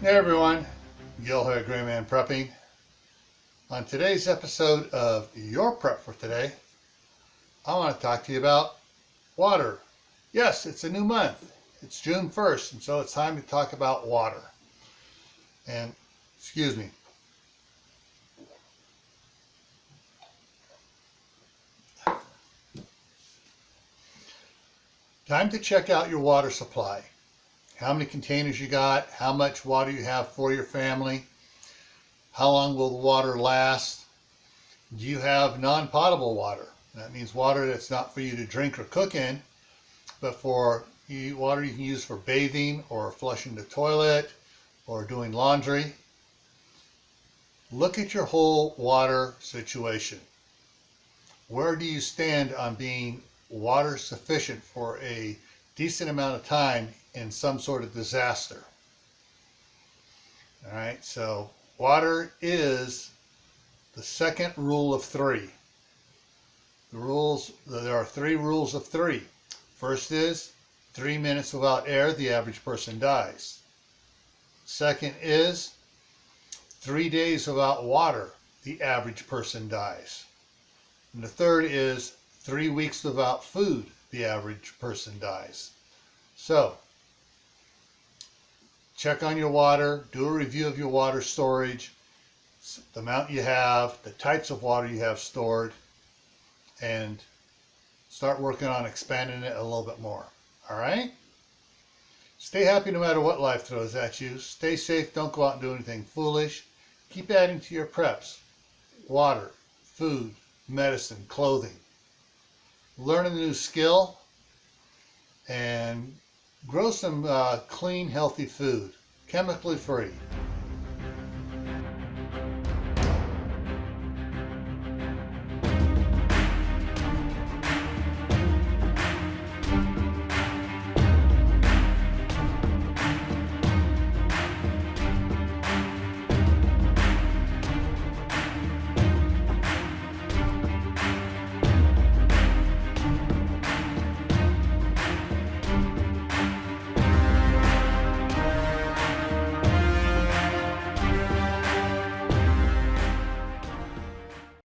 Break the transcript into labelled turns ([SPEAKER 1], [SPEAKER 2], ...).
[SPEAKER 1] Hey everyone, Gil here at Grayman Prepping. On today's episode of Your Prep for Today, I want to talk to you about water. Yes, it's a new month. It's June 1st, and so it's time to talk about water. And, excuse me. Time to check out your water supply. How many containers you got, how much water you have for your family, how long will the water last. Do you have non-potable water? That means water that's not for you to drink or cook in, but for water you can use for bathing or flushing the toilet or doing laundry. Look at your whole water situation. Where do you stand on being water sufficient for a decent amount of time in some sort of disaster? All right, so water is the second rule of three. There are three rules of three. First is 3 minutes without air, the average person dies. Second is 3 days without water, the average person dies. And the third is 3 weeks without food, the average person dies. So, check on your water, do a review of your water storage, the amount you have, the types of water you have stored, and start working on expanding it a little bit more. All right? Stay happy no matter what life throws at you. Stay safe. Don't go out and do anything foolish. Keep adding to your preps. Water, food, medicine, clothing. Learn a new skill and grow some clean, healthy food, chemically free.